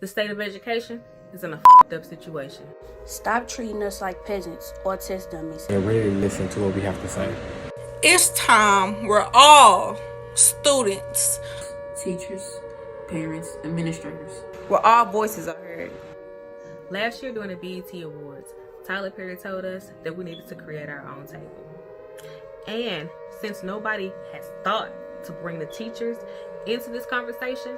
The state of education is in a f***ed up situation. Stop treating us like peasants or test dummies. And really listen to what we have to say. It's time we're all students, teachers, parents, administrators. Where all voices are heard. Last year during the BET Awards, Tyler Perry told us that we needed to create our own table. And since nobody has thought to bring the teachers into this conversation,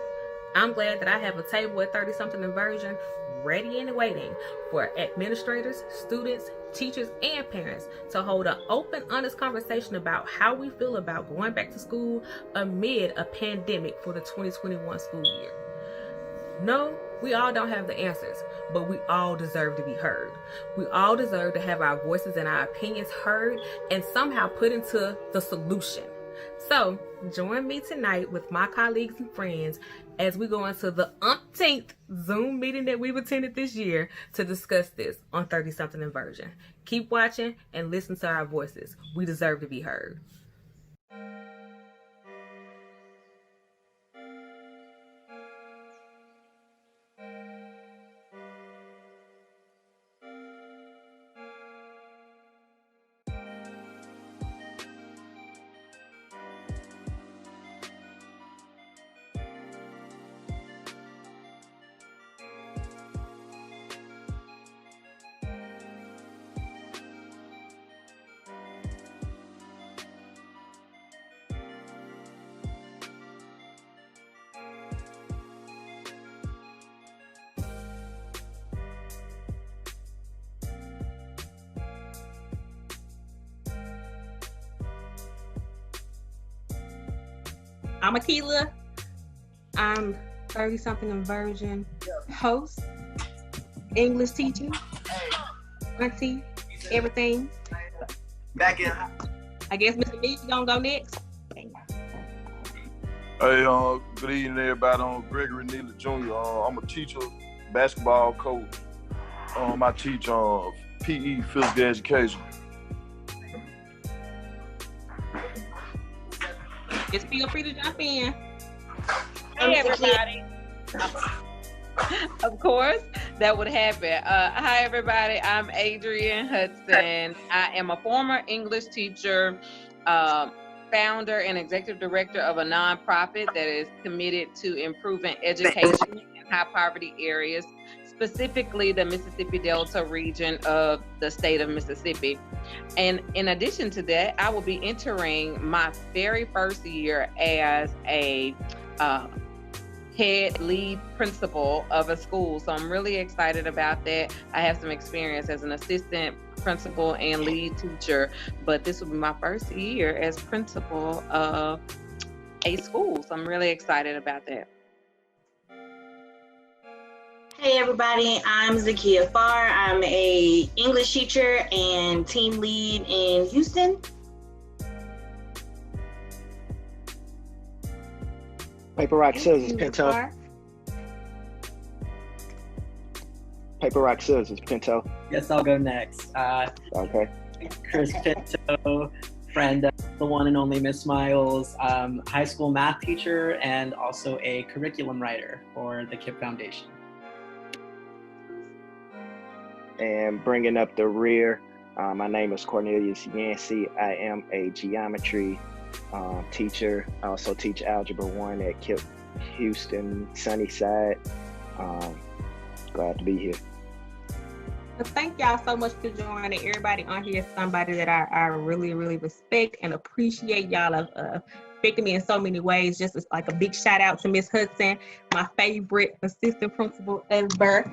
I'm glad that I have a table at 30-something and Verging ready and waiting for administrators, students, teachers, and parents to hold an open, honest conversation about how we feel about going back to school amid a pandemic for the 2021 school year. No, we all don't have the answers, but we all deserve to be heard. We all deserve to have our voices and our opinions heard and somehow put into the solution. So, join me tonight with my colleagues and friends as we go into the umpteenth Zoom meeting that we've attended this year to discuss this on 30-something and Verging. Keep watching and listen to our voices. We deserve to be heard. I'm Akila. I'm 30-something and Verging host, English teacher, auntie, everything. Back in. I guess Mr. Meek gonna go next. Hey, good evening, everybody. I'm Gregory Neely Jr. I'm a teacher, basketball coach. I teach PE, physical education. Just feel free to jump in. Hey, everybody. Of course, that would happen. Hi, everybody. I'm Adrienne Hudson. I am a former English teacher, founder and executive director of a nonprofit that is committed to improving education in high poverty areas, specifically the Mississippi Delta region of the state of Mississippi. And in addition to that, I will be entering my very first year as a head lead principal of a school. So I'm really excited about that. I have some experience as an assistant principal and lead teacher, but this will be my first year as principal of a school. So I'm really excited about that. Hey everybody, I'm Zakia Farr. I'm a English teacher and team lead in Houston. Paper, rock, scissors, Pinto. Paper, rock, scissors, Pinto. Guess I'll go next. Okay. Chris Pinto, friend of the one and only Miss Miles, high school math teacher, and also a curriculum writer for the KIPP Foundation. And bringing up the rear, my name is Cornelius Yancey. I am a geometry teacher. I also teach Algebra 1 at KIPP Houston, Sunnyside. Glad to be here. Well, thank y'all so much for joining. Everybody on here is somebody that I really, really respect and appreciate. Y'all have affected me in so many ways. Just as like a big shout out to Miss Hudson, my favorite assistant principal ever.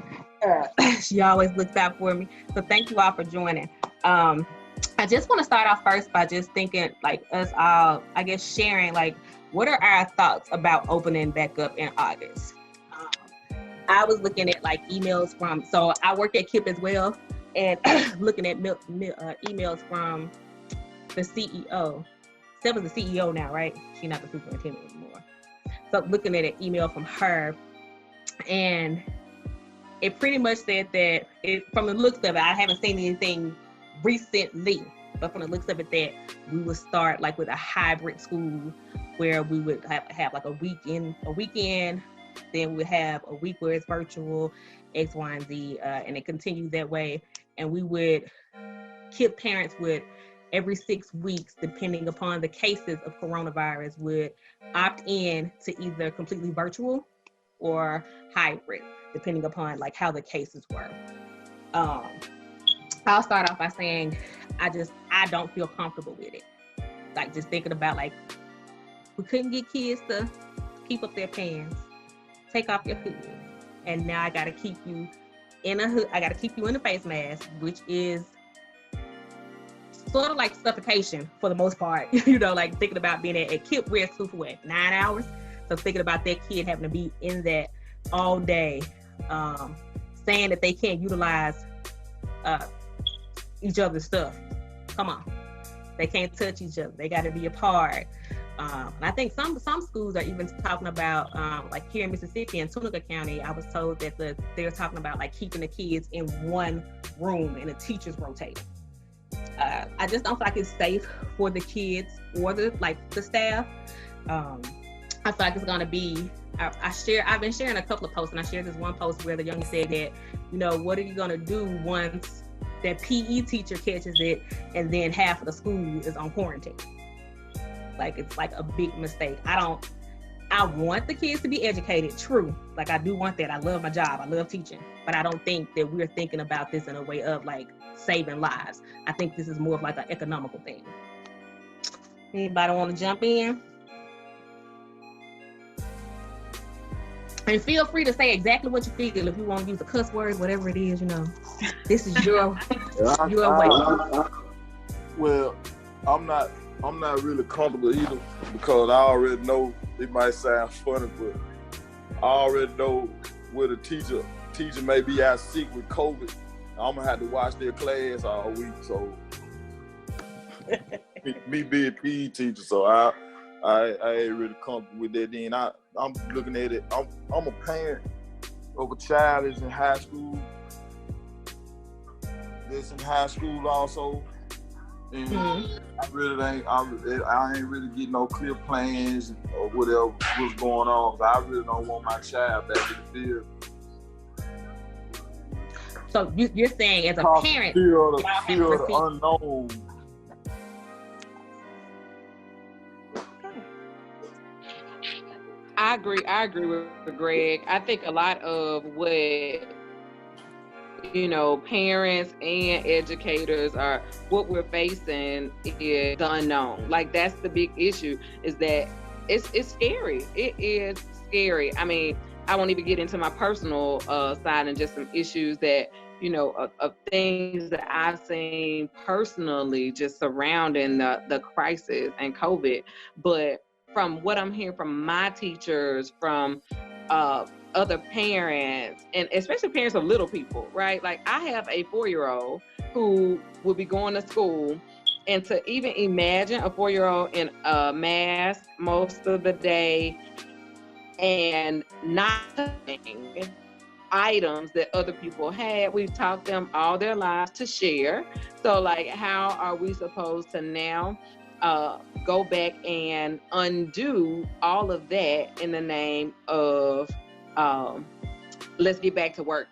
She always looks out for me. So thank you all for joining. I just want to start off first by just thinking, like, us all, I guess, sharing, like, what are our thoughts about opening back up in August? I was looking at, like, emails from, so I work at KIPP as well, and looking at emails from the CEO. Stella's the CEO now, right? She's not the superintendent anymore. So looking at an email from her, and it pretty much said that, from the looks of it, I haven't seen anything recently, but from the looks of it, that we would start like with a hybrid school where we would have like a weekend then we have a week where it's virtual, X, Y, and Z, and it continues that way. And we would KIPP parents would every 6 weeks, depending upon the cases of coronavirus, would opt in to either completely virtual or hybrid, depending upon like how the cases were. I'll start off by saying I don't feel comfortable with it. Like just thinking about like we couldn't get kids to keep up their pants, take off your hood, and now I gotta keep you in a hood. I gotta keep you in a face mask, which is sort of like suffocation for the most part. You know, like thinking about being at KIPP where it's for what, 9 hours. So thinking about that kid having to be in that all day, saying that they can't utilize each other's stuff. Come on, they can't touch each other. They got to be apart. And I think some schools are even talking about, like here in Mississippi in Tunica County, I was told that they're talking about like keeping the kids in one room and the teachers rotating. I just don't feel like it's safe for the kids or the staff. I feel like it's gonna be. I've been sharing a couple of posts, and I shared this one post where the young said that, you know, what are you gonna do once that PE teacher catches it, and then half of the school is on quarantine? Like it's like a big mistake. I want the kids to be educated, true. Like I do want that. I love my job. I love teaching, but I don't think that we're thinking about this in a way of like saving lives. I think this is more of like an economical thing. Anybody want to jump in? And feel free to say exactly what you feel. If you want to use a cuss word, whatever it is, you know, this is your way. Well, I'm not really comfortable either, because I already know it might sound funny, but I already know where the teacher may be out sick with COVID. I'm gonna have to watch their class all week. So me being PE teacher, so I ain't really comfortable with that. Then I'm looking at it. I'm a parent of a child that's in high school. That's in high school also. And I ain't really getting no clear plans or whatever what's going on. I really don't want my child back in the field. So you're saying as a parent, fear of the unknown. I agree with Greg. I think a lot of what, you know, parents and educators are, what we're facing is the unknown. Like that's the big issue, is that it's scary. It is scary. I mean, I won't even get into my personal side and just some issues that, you know, of things that I've seen personally just surrounding the crisis and COVID. But from what I'm hearing from my teachers, from other parents, and especially parents of little people, right? Like I have a 4-year-old who will be going to school, and to even imagine a 4-year-old in a mask most of the day and not touching items that other people had. We've taught them all their lives to share. So like, how are we supposed to now go back and undo all of that in the name of let's get back to work?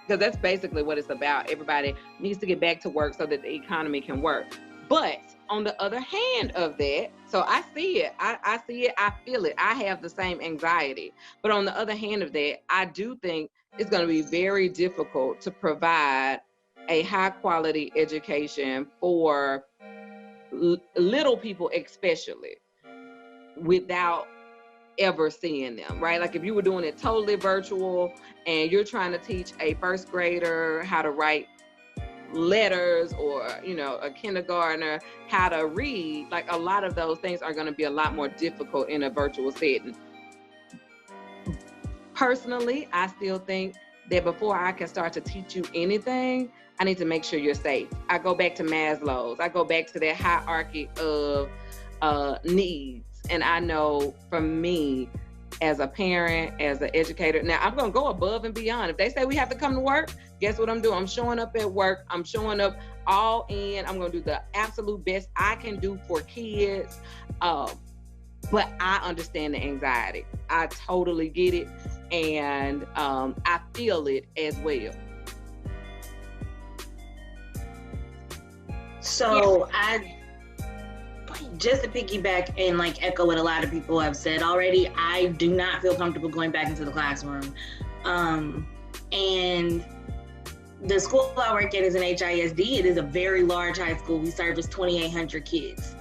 Because that's basically what it's about. Everybody needs to get back to work so that the economy can work. But on the other hand of that, so I see it, I see it, I feel it, I have the same anxiety. But on the other hand of that, I do think it's going to be very difficult to provide a high quality education for little people, especially, without ever seeing them, right? Like if you were doing it totally virtual and you're trying to teach a first grader how to write letters, or, you know, a kindergartner how to read, like a lot of those things are going to be a lot more difficult in a virtual setting. Personally, I still think that before I can start to teach you anything, I need to make sure you're safe. I go back to Maslow's. I go back to that hierarchy of needs. And I know for me, as a parent, as an educator, now I'm going to go above and beyond. If they say we have to come to work, guess what I'm doing? I'm showing up at work. I'm showing up all in. I'm going to do the absolute best I can do for kids. But I understand the anxiety. I totally get it. and I feel it as well. So just to piggyback and like echo what a lot of people have said already, I do not feel comfortable going back into the classroom. And the school I work at is an HISD. It is a very large high school. We service 2,800 kids.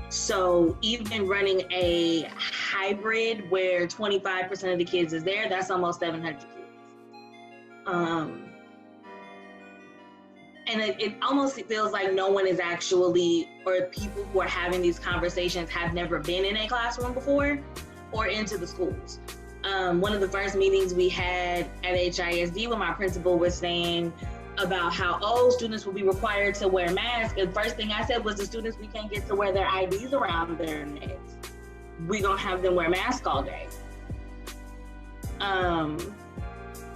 So even running a hybrid where 25% of the kids is there, that's almost 700 kids. And it almost feels like no one is actually, or people who are having these conversations have never been in a classroom before or into the schools. One of the first meetings we had at HISD when my principal was saying about how, students will be required to wear masks. And first thing I said was the students, we can't get to wear their IDs around their necks. We gonna have them wear masks all day.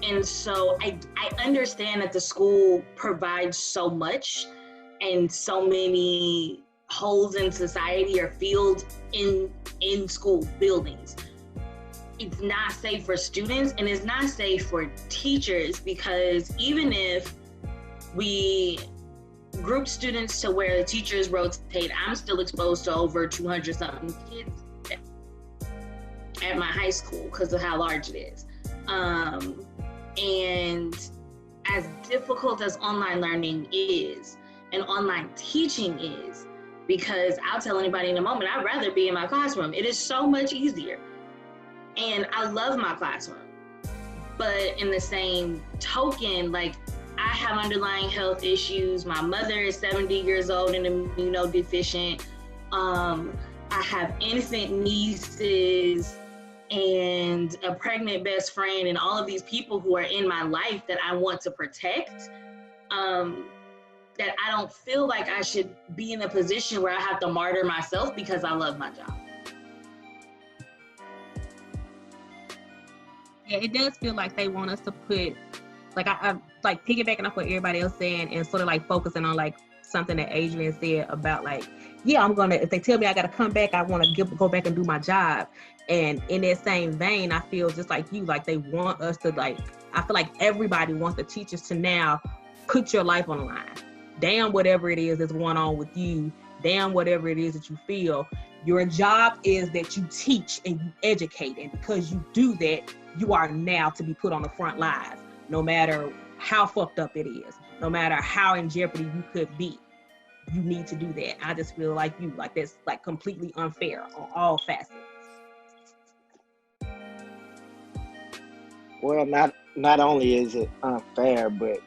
And so I understand that the school provides so much and so many holes in society are filled in school buildings. It's not safe for students and it's not safe for teachers, because even if we group students to where the teachers rotate, I'm still exposed to over 200 something kids at my high school because of how large it is. And as difficult as online learning is and online teaching is, because I'll tell anybody in a moment, I'd rather be in my classroom. It is so much easier. And I love my classroom. But in the same token, like, I have underlying health issues. My mother is 70 years old and immunodeficient. I have infant nieces and a pregnant best friend and all of these people who are in my life that I want to protect, that I don't feel like I should be in a position where I have to martyr myself because I love my job. Yeah, it does feel like they want us to put, like, I like piggybacking off what everybody else saying and sort of like focusing on like something that Adrian said about like, yeah, if they tell me I got to come back, I want to go back and do my job. And in that same vein, I feel just like you, like they want us to like, I feel like everybody wants the teachers to now put your life on the line. Damn whatever it is that's going on with you, damn whatever it is that you feel, your job is that you teach and you educate. And because you do that, you are now to be put on the front lines, no matter how fucked up it is, no matter how in jeopardy you could be. You need to do that. I just feel like that's like completely unfair on all facets. Well, not only is it unfair, but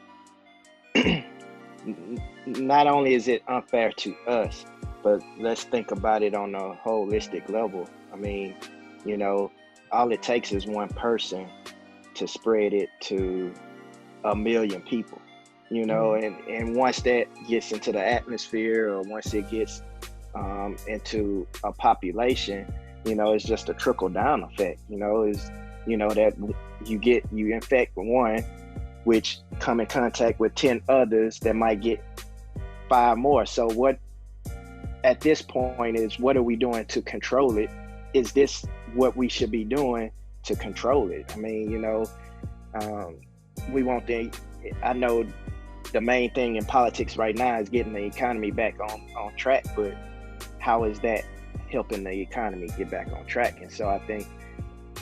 not only is it unfair to us, but let's think about it on a holistic level. I mean, all it takes is one person to spread it to 1 million people, and once that gets into the atmosphere, or once it gets into a population, it's just a trickle down effect. That you infect one, which come in contact with 10 others that might get 5 more. So what at this point is, what are we doing to control it? Is this what we should be doing to control it? I mean, we want I know the main thing in politics right now is getting the economy back on track, but how is that helping the economy get back on track? And so I think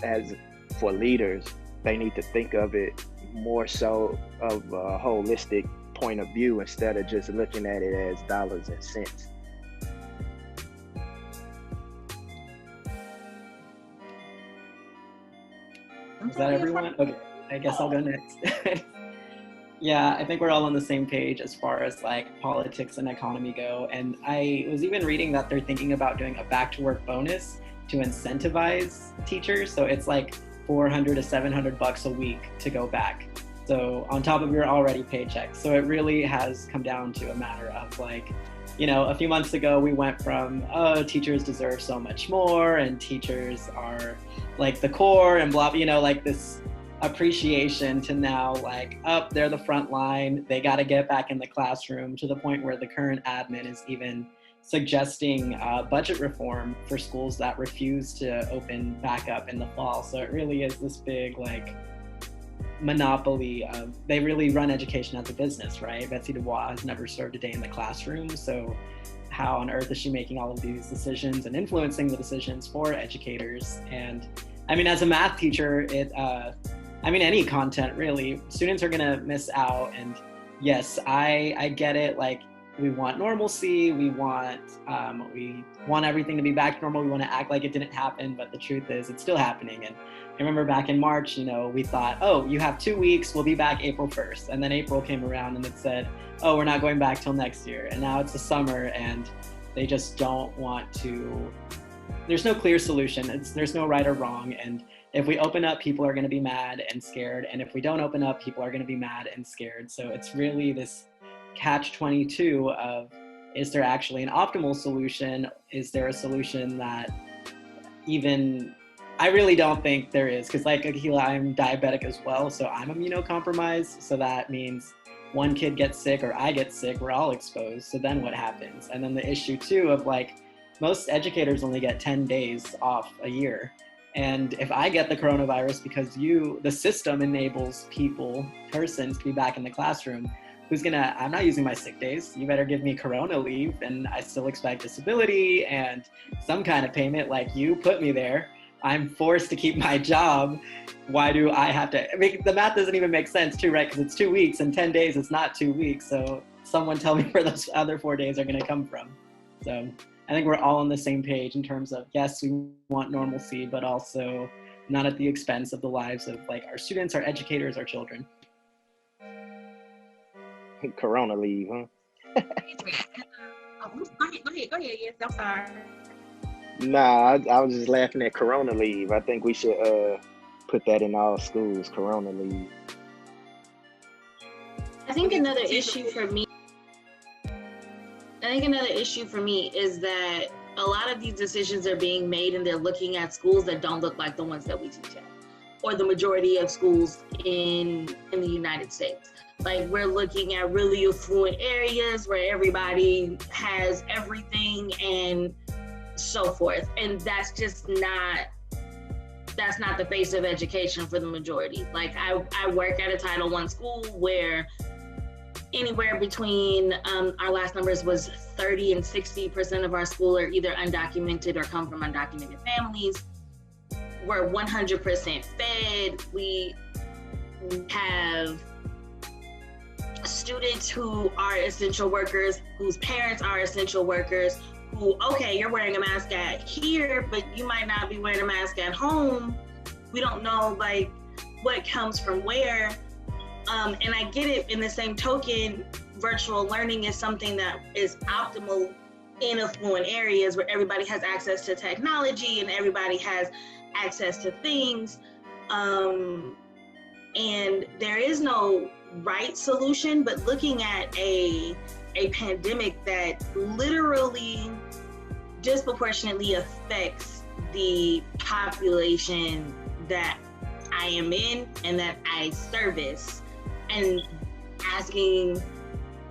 as for leaders, they need to think of it more so of a holistic point of view instead of just looking at it as dollars and cents. Is that everyone? Okay, I guess I'll go next. Yeah, I think we're all on the same page as far as like politics and economy go. And I was even reading that they're thinking about doing a back to work bonus to incentivize teachers. So it's like $400 to $700 a week to go back. So on top of your already paycheck. So it really has come down to a matter of like, a few months ago we went from, teachers deserve so much more and teachers are like the core and blah, like this appreciation to now like, they're the front line. They got to get back in the classroom, to the point where the current admin is even suggesting budget reform for schools that refuse to open back up in the fall. So it really is this big like monopoly of, they really run education as a business, right? Betsy DuBois has never served a day in the classroom. So how on earth is she making all of these decisions and influencing the decisions for educators? And I mean, as a math teacher, any content really, students are gonna miss out. And yes, I get it. Like, we want normalcy, we want everything to be back to normal, we want to act like it didn't happen, but the truth is it's still happening. And I remember back in March, we thought, oh, you have 2 weeks, we'll be back April 1st. And then April came around and it said, oh, we're not going back till next year. And now it's the summer and they just don't want to, there's no clear solution. There's no right or wrong. And if we open up, people are going to be mad and scared. And if we don't open up, people are going to be mad and scared. So it's really this catch-22 of, is there actually an optimal solution? Is there a solution that even, I really don't think there is, because like Akila, I'm diabetic as well, so I'm immunocompromised. So that means one kid gets sick or I get sick, we're all exposed. So then what happens? And then the issue too of like, most educators only get 10 days off a year. And if I get the coronavirus because the system enables persons to be back in the classroom, I'm not using my sick days. You better give me corona leave, and I still expect disability and some kind of payment. Like, you put me there, I'm forced to keep my job. Why do I have to? I mean, the math doesn't even make sense too, right? Because it's 2 weeks and 10 days, it's not 2 weeks. So someone tell me where those other 4 days are gonna come from. So I think we're all on the same page in terms of, yes, we want normalcy, but also not at the expense of the lives of like our students, our educators, our children. Corona leave, huh? Go ahead. Yes, I'm sorry. Nah, I was just laughing at Corona leave. I think we should put that in all schools, Corona leave. I think another issue for me is that a lot of these decisions are being made and they're looking at schools that don't look like the ones that we teach at, or the majority of schools in the United States. Like, we're looking at really affluent areas where everybody has everything and so forth. And that's just not the face of education for the majority. Like, I work at a Title I school where anywhere between, our last numbers was 30 and 60% of our school are either undocumented or come from undocumented families. We're 100% fed. We have students who are essential workers, whose parents are essential workers, who, okay, you're wearing a mask at here, but you might not be wearing a mask at home. We don't know like what comes from where. And I get it. In the same token, virtual learning is something that is optimal in affluent areas where everybody has access to technology and everybody has access to things. And there is no right solution, but looking at a pandemic that literally disproportionately affects the population that I am in and that I service, and asking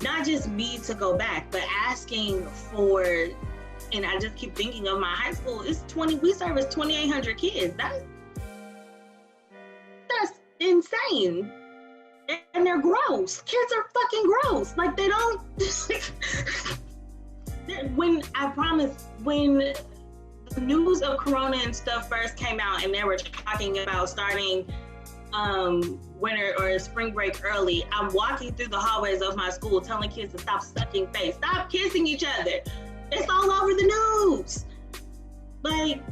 not just me to go back, but asking for, and I just keep thinking of my high school, we service 2,800 kids. That's insane. And they're gross. Kids are fucking gross. Like, they don't, when the news of Corona and stuff first came out and they were talking about starting winter or spring break early, I'm walking through the hallways of my school telling kids to stop sucking face, stop kissing each other. It's all over the news. Like,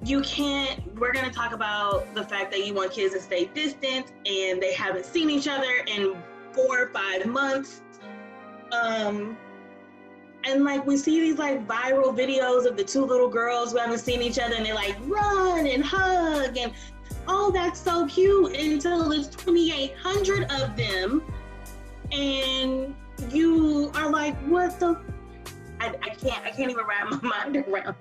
we're gonna talk about the fact that you want kids to stay distant and they haven't seen each other in 4 or 5 months. And like, we see these like viral videos of the 2 little girls who haven't seen each other and they like run and hug and, oh, that's so cute, until there's 2,800 of them. And you are like, what the? I can't even wrap my mind around.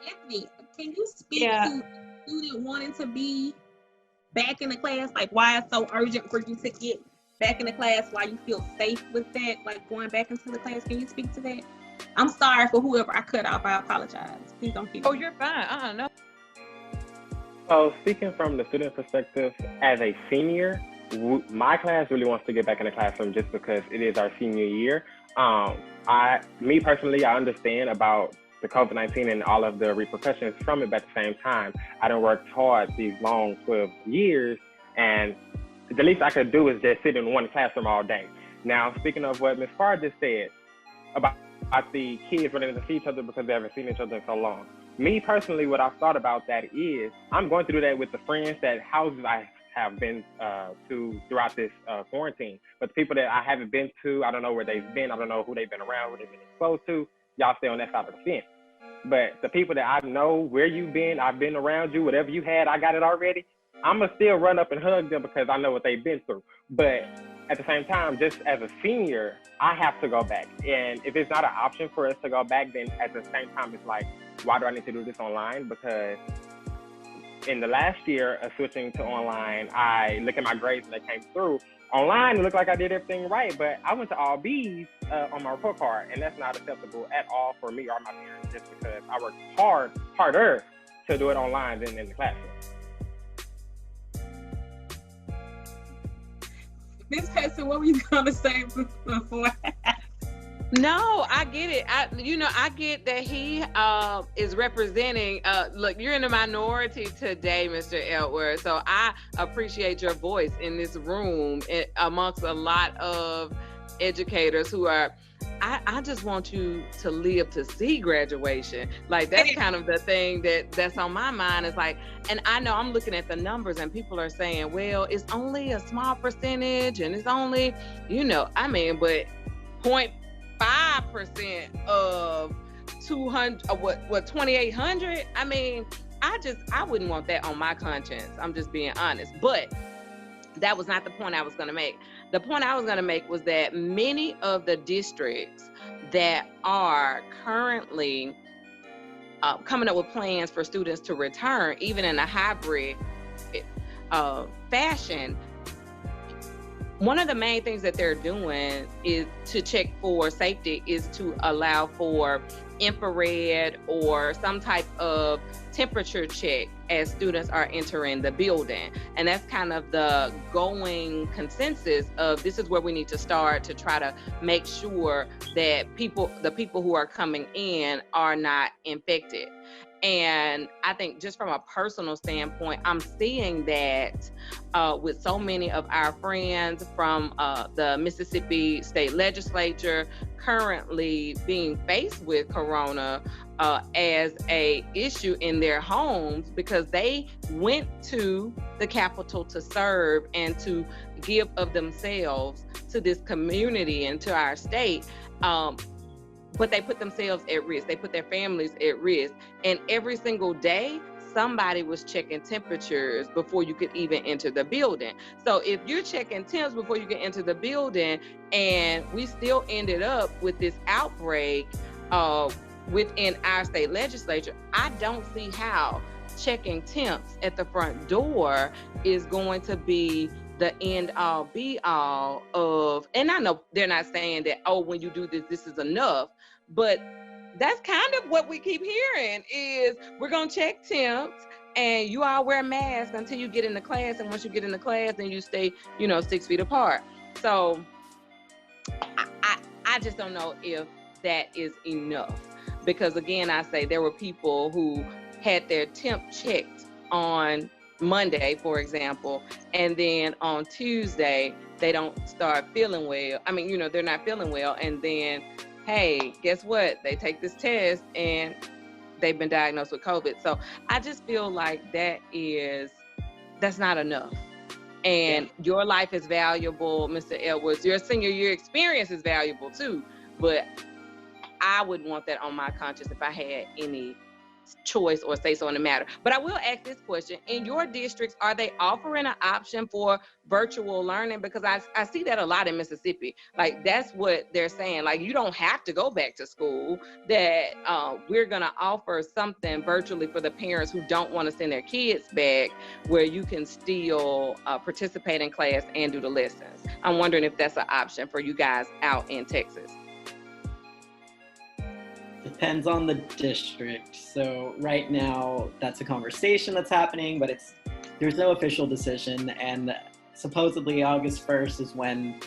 Anthony, can you speak to student wanting to be back in the class? Like, why it's so urgent for you to get back in the class, why you feel safe with that, like going back into the class. Can you speak to that? I'm sorry for whoever I cut off. I apologize. Please don't keep. Oh, you're fine. No. So speaking from the student perspective, as a senior, my class really wants to get back in the classroom just because it is our senior year. Me personally, I understand about the COVID-19 and all of the repercussions from it, but at the same time, I done worked hard these long 12 years, and the least I could do is just sit in one classroom all day. Now, speaking of what Ms. Farr just said about the kids running to see each other because they haven't seen each other in so long. Me personally, what I've thought about that is I'm going to do that with the friends that houses I have been to throughout this quarantine. But the people that I haven't been to, I don't know where they've been. I don't know who they've been around, who they've been exposed to. Y'all stay on that side of the fence. But the people that I know where you've been, I've been around you, whatever you had, I got it already. I'm going to still run up and hug them because I know what they've been through. But at the same time, just as a senior, I have to go back. And if it's not an option for us to go back, then at the same time, it's like, why do I need to do this online? Because in the last year of switching to online, I look at my grades and they came through. Online, it looked like I did everything right, but I went to all B's on my report card, and that's not acceptable at all for me or my parents, just because I worked harder to do it online than in the classroom. Miss Hudson, what were you gonna say before? No, I get it. I get that he is representing. Look, you're in the minority today, Mr. Edwards. So I appreciate your voice in this room amongst a lot of educators who are. I just want you to live to see graduation. Like, that's kind of the thing that's on my mind. Is like, and I know I'm looking at the numbers and people are saying, well, it's only a small percentage and it's only, but 0.5% of 200, what 2,800? I mean, I wouldn't want that on my conscience. I'm just being honest. But that was not the point I was going to make. The point I was going to make was that many of the districts that are currently coming up with plans for students to return, even in a hybrid fashion, one of the main things that they're doing is to check for safety, is to allow for infrared or some type of temperature check as students are entering the building. And that's kind of the going consensus of this is where we need to start to try to make sure that the people who are coming in are not infected. And I think just from a personal standpoint, I'm seeing that with so many of our friends from the Mississippi State Legislature currently being faced with Corona as a issue in their homes because they went to the Capitol to serve and to give of themselves to this community and to our state. But they put themselves at risk. They put their families at risk. And every single day, somebody was checking temperatures before you could even enter the building. So if you're checking temps before you can enter the building, and we still ended up with this outbreak within our state legislature, I don't see how checking temps at the front door is going to be the end all be all of, and I know they're not saying that, oh, when you do this, this is enough, but that's kind of what we keep hearing is we're going to check temps and you all wear masks until you get in the class. And once you get in the class, then you stay, 6 feet apart. So I just don't know if that is enough, because again, I say there were people who had their temp checked on Monday, for example, and then on Tuesday, they don't start feeling well. I mean, they're not feeling well. And then, hey, guess what? They take this test and they've been diagnosed with COVID. So I just feel like that's not enough. And your life is valuable, Mr. Edwards. Your senior year experience is valuable too. But I wouldn't want that on my conscience if I had any choice or say so in the matter. But I will ask this question. In your districts, are they offering an option for virtual learning? Because I see that a lot in Mississippi. Like, that's what they're saying. Like, you don't have to go back to school, that we're going to offer something virtually for the parents who don't want to send their kids back, where you can still participate in class and do the lessons. I'm wondering if that's an option for you guys out in Texas. Depends on the district. So right now, that's a conversation that's happening, but there's no official decision. And supposedly August 1st is when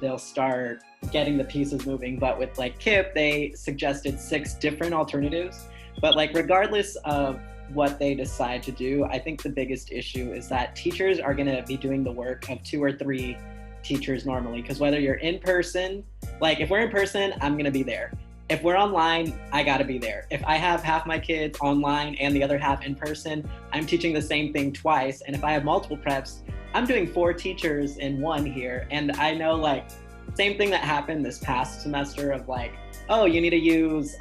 they'll start getting the pieces moving. But with like KIPP, they suggested 6 different alternatives. But like, regardless of what they decide to do, I think the biggest issue is that teachers are going to be doing the work of 2 or 3 teachers normally. Because whether you're in person, like if we're in person, I'm going to be there. If we're online, I gotta be there. If I have half my kids online and the other half in person, I'm teaching the same thing twice. And if I have multiple preps, I'm doing 4 teachers in one here. And I know, like, same thing that happened this past semester of like, oh, you need to use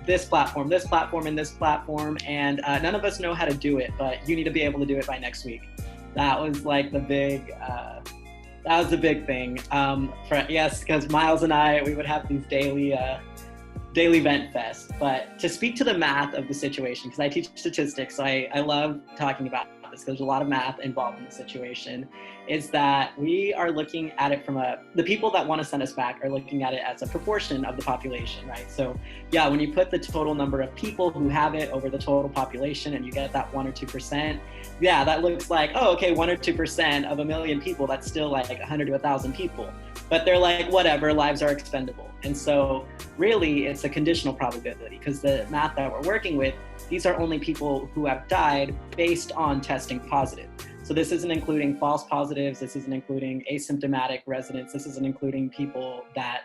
this platform, and this platform. And none of us know how to do it, but you need to be able to do it by next week. That was like the big, that was the big thing. Yes, because Miles and I, we would have these daily vent fest. But to speak to the math of the situation, because I teach statistics, so I love talking about this because there's a lot of math involved in the situation, is that we are looking at it from the people that want to send us back are looking at it as a proportion of the population, right? So yeah, when you put the total number of people who have it over the total population and you get that 1 or 2%, yeah, that looks like, oh, okay, 1 or 2% of 1 million people, that's still like 100 to 1,000 people. But they're like, whatever, lives are expendable. And so really it's a conditional probability, because the math that we're working with, these are only people who have died based on testing positive. So this isn't including false positives, this isn't including asymptomatic residents, this isn't including people that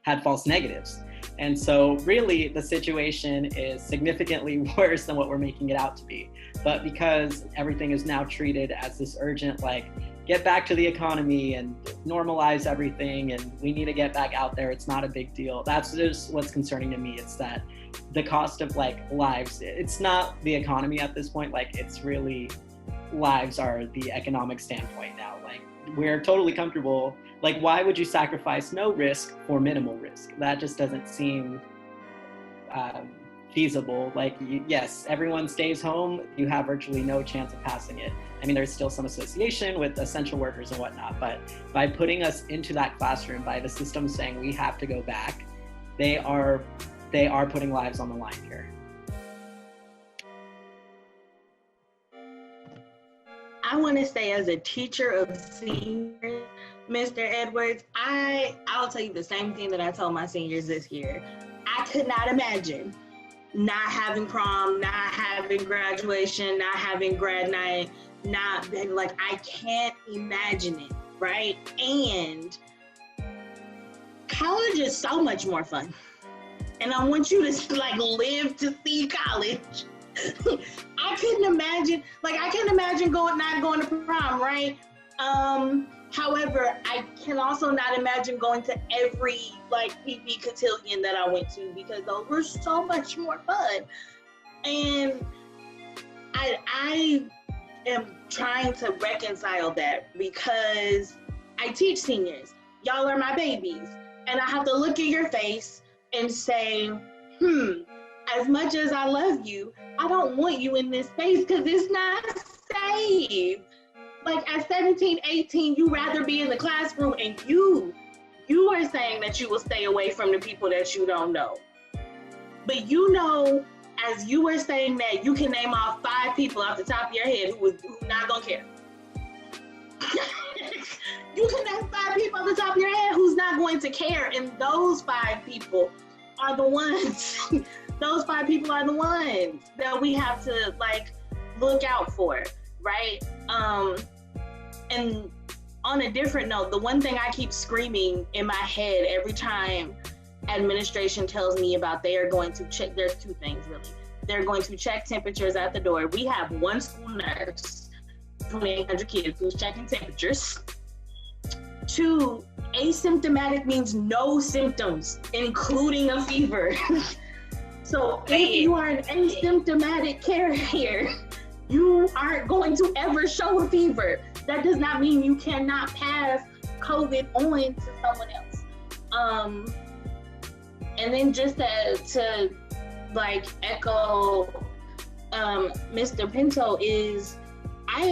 had false negatives. And so really the situation is significantly worse than what we're making it out to be. But because everything is now treated as this urgent, like, get back to the economy and normalize everything, and we need to get back out there, it's not a big deal. That's just what's concerning to me. It's that the cost of like lives, it's not the economy at this point, like it's really lives are the economic standpoint now. Like, we're totally comfortable. Like, why would you sacrifice no risk for minimal risk? That just doesn't seem feasible. Like, yes, everyone stays home, you have virtually no chance of passing it. I mean, there's still some association with essential workers and whatnot, but by putting us into that classroom, by the system saying we have to go back, they are putting lives on the line here. I want to say, as a teacher of seniors, Mr. Edwards, I'll tell you the same thing that I told my seniors this year. I could not imagine not having prom, not having graduation, not having grad night, not being like, I can't imagine it, right? And college is so much more fun. And I want you to like live to see college. I couldn't imagine not going to prom, right? However, I can also not imagine going to every like PP cotillion that I went to, because those were so much more fun. And I am trying to reconcile that, because I teach seniors. Y'all are my babies. And I have to look at your face and say, as much as I love you, I don't want you in this space because it's not safe. Like at 17, 18, you rather be in the classroom, and you are saying that you will stay away from the people that you don't know. But you know, as you were saying that, you can name off 5 people off the top of your head who not gonna care. You can name 5 people off the top of your head who's not going to care, and those 5 people are the ones. Those 5 people are the ones that we have to like look out for, right? And on a different note, the one thing I keep screaming in my head every time administration tells me about they are going to check, there's 2 things really. They're going to check temperatures at the door. We have 1 school nurse, 2,800 kids who's checking temperatures. 2, asymptomatic means no symptoms, including a fever. So if you are an asymptomatic carrier, you aren't going to ever show a fever. That does not mean you cannot pass COVID on to someone else. And then just to like echo Mr. Pinto is, I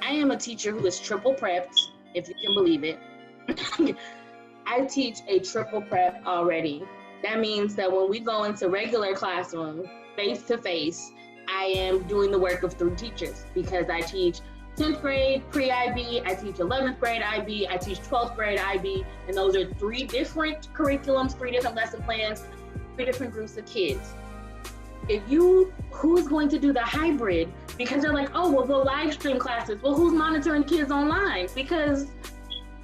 am a teacher who is triple prepped, if you can believe it. I teach a triple prep already. That means that when we go into regular classroom, face to face, I am doing the work of 3 teachers because I teach 10th grade pre-IB, I teach 11th grade IB, I teach 12th grade IB, and those are 3 different curriculums, 3 different lesson plans, 3 different groups of kids. Who's going to do the hybrid? Because they're like, oh, well, the live stream classes. Well, who's monitoring kids online? Because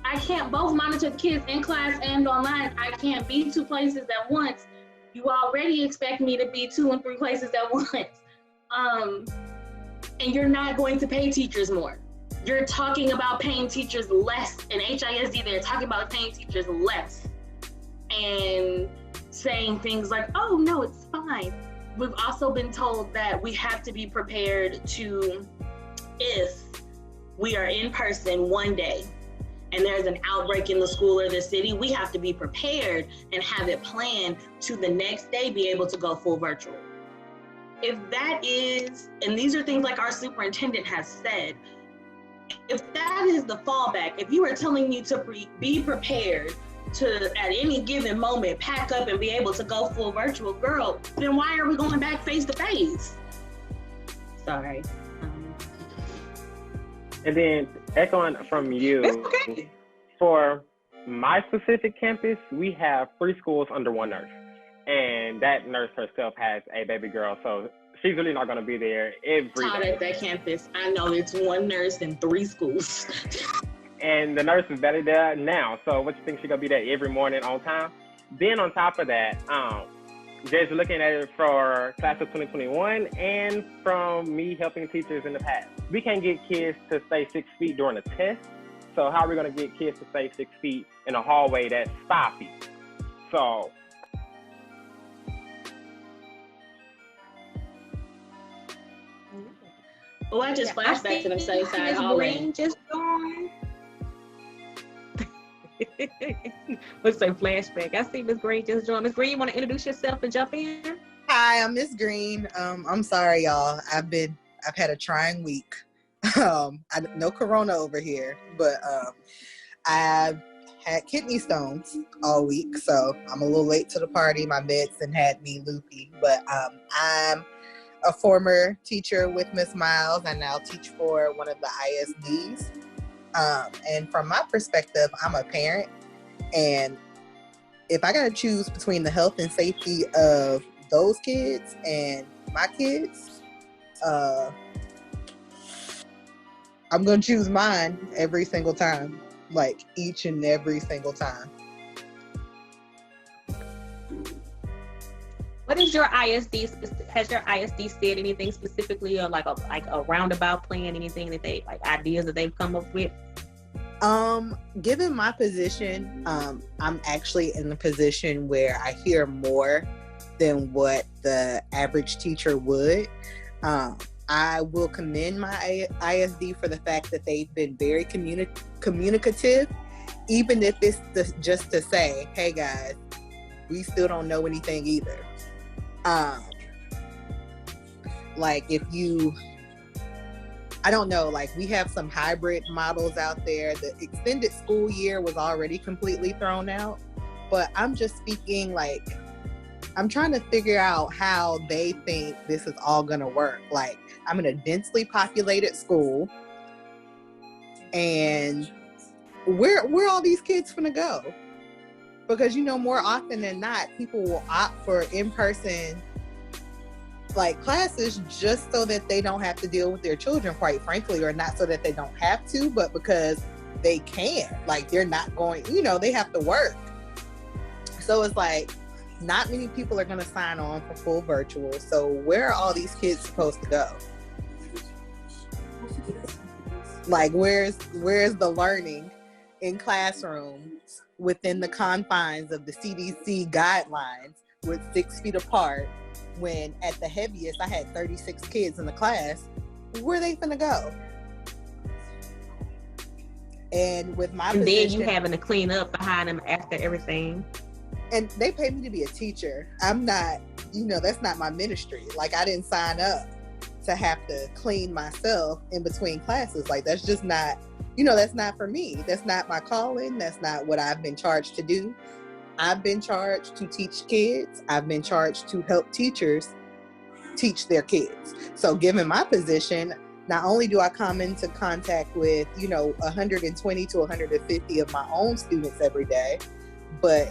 I can't both monitor the kids in class and online. I can't be 2 places at once. You already expect me to be 2 and 3 places at once. And you're not going to pay teachers more. You're talking about paying teachers less. In HISD, they're talking about paying teachers less. And saying things like, oh, no, it's fine. We've also been told that we have to be prepared to, if we are in person one day and there's an outbreak in the school or the city, we have to be prepared and have it planned to the next day be able to go full virtual. If that is, and these are things like our superintendent has said, if that is the fallback, if you are telling me to be prepared to, at any given moment, pack up and be able to go full virtual, girl, then why are we going back face to face? Sorry. And then echoing from you, for my specific campus, we have 3 schools under 1 nurse. And that nurse herself has a baby girl, so she's really not going to be there every day. At that campus, I know it's 1 nurse in 3 schools. And the nurse is better there now, so what you think she's going to be there every morning on time? Then on top of that, just looking at it for class of 2021 and from me helping teachers in the past, we can't get kids to stay 6 feet during a test. So how are we going to get kids to stay 6 feet in a hallway that's 5 feet? So oh, I just flashed back to them Sunnyside hallway. Just joined. Let's say flashback. I see Miss Green just joined. Miss Green, you want to introduce yourself and jump in? Hi, I'm Miss Green. I'm sorry, y'all. I've had a trying week. No corona over here, but I've had kidney stones all week, so I'm a little late to the party. My medicine had me loopy, but I'm a former teacher with Miss Miles. I now teach for one of the ISDs. And from my perspective, I'm a parent, and if I gotta choose between the health and safety of those kids and my kids, I'm gonna choose mine every single time, like each and every single time. What is your ISD? Has your ISD said anything specifically, or like a roundabout plan? Anything that they like ideas that they've come up with? Given my position, I'm actually in the position where I hear more than what the average teacher would. I will commend my ISD for the fact that they've been very communicative, even if it's just to say, hey guys, we still don't know anything either. Like I don't know, like we have some hybrid models out there. The extended school year was already completely thrown out, but I'm just speaking like, I'm trying to figure out how they think this is all gonna work. Like, I'm in a densely populated school, and where all these kids finna go? Because, you know, more often than not, people will opt for in-person like classes just so that they don't have to deal with their children, quite frankly, or not so that they don't have to, but because they can. Like, they're not going, you know, they have to work. So it's like, not many people are going to sign on for full virtual. So where are all these kids supposed to go? Like, where's the learning in classrooms within the confines of the CDC guidelines with 6 feet apart, when at the heaviest I had 36 kids in the class, where they finna go? And with my and position, then you having to clean up behind them after everything. And they pay me to be a teacher. I'm not, that's not my ministry. Like, I didn't sign up to have to clean myself in between classes. Like, that's just not, that's not for me. That's not my calling. That's not what I've been charged to do. I've been charged to teach kids. I've been charged to help teachers teach their kids. So given my position, not only do I come into contact with, 120 to 150 of my own students every day, but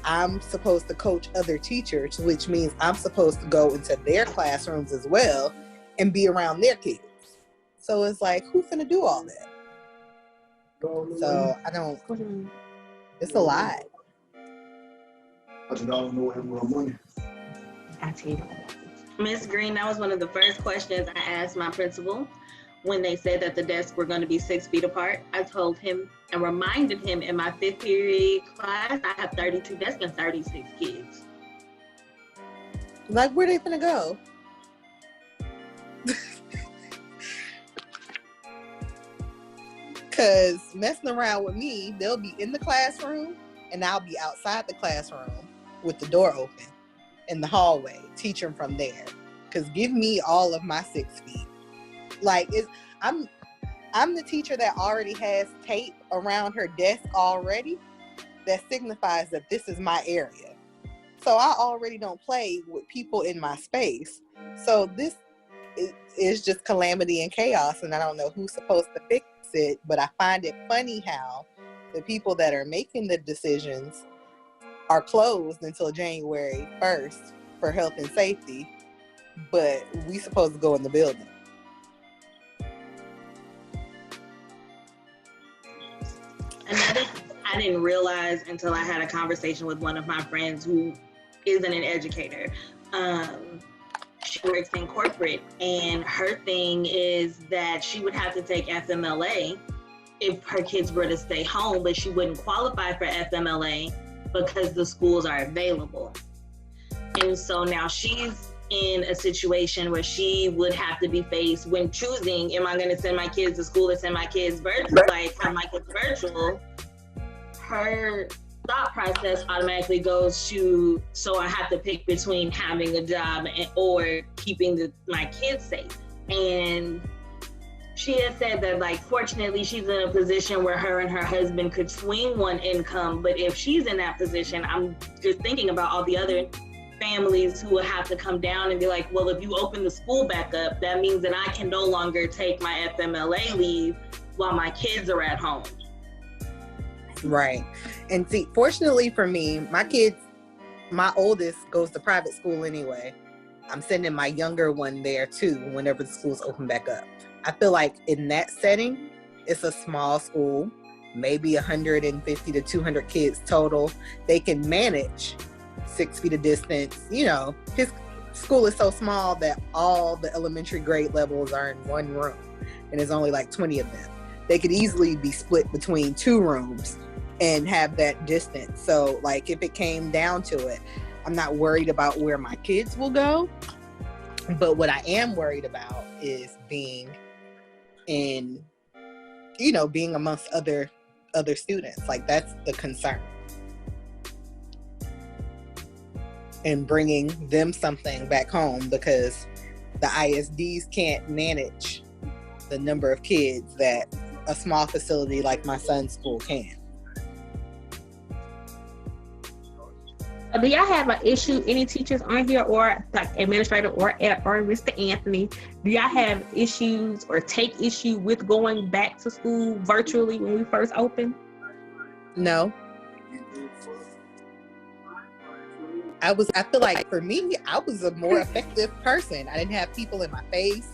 I'm supposed to coach other teachers, which means I'm supposed to go into their classrooms as well and be around their kids. So it's like, who's gonna do all that? So it's a lot. Miss Green, that was one of the first questions I asked my principal when they said that the desks were going to be 6 feet apart. I told him and reminded him in my 5th period class, I have 32 desks and 36 kids. Like, where they finna go? Because messing around with me, they'll be in the classroom and I'll be outside the classroom with the door open in the hallway, teaching from there. Because give me all of my 6 feet. Like, I'm the teacher that already has tape around her desk already that signifies that this is my area. So I already don't play with people in my space. So this is just calamity and chaos, and I don't know who's supposed to fix it, but I find it funny how the people that are making the decisions are closed until January 1st for health and safety, but we supposed to go in the building. Another thing I didn't realize until I had a conversation with one of my friends who isn't an educator. She works in corporate, and her thing is that she would have to take FMLA if her kids were to stay home, but she wouldn't qualify for FMLA because the schools are available. And so now she's in a situation where she would have to be faced when choosing, am I going to send my kids to school or send my kids virtual, like have my kids virtual? Her thought process automatically goes to, so I have to pick between having a job or keeping my kids safe. And she has said that, like, fortunately she's in a position where her and her husband could swing one income, but if she's in that position, I'm just thinking about all the other families who will have to come down and be like, well, if you open the school back up, that means that I can no longer take my FMLA leave while my kids are at home. Right. And see, fortunately for me, my kids, my oldest goes to private school anyway. I'm sending my younger one there too whenever the schools open back up. I feel like in that setting, it's a small school, maybe 150 to 200 kids total. They can manage 6 feet of distance. His school is so small that all the elementary grade levels are in one room, and there's only like 20 of them. They could easily be split between 2 rooms and have that distance. So, like, if it came down to it, I'm not worried about where my kids will go. But what I am worried about is being amongst other students. Like, that's the concern. And bringing them something back home, because the ISDs can't manage the number of kids that a small facility like my son's school can. Do y'all have an issue, any teachers on here or like administrator or Mr. Anthony, do y'all have issues or take issue with going back to school virtually when we first opened? No. I feel like for me, I was a more effective person. I didn't have people in my face.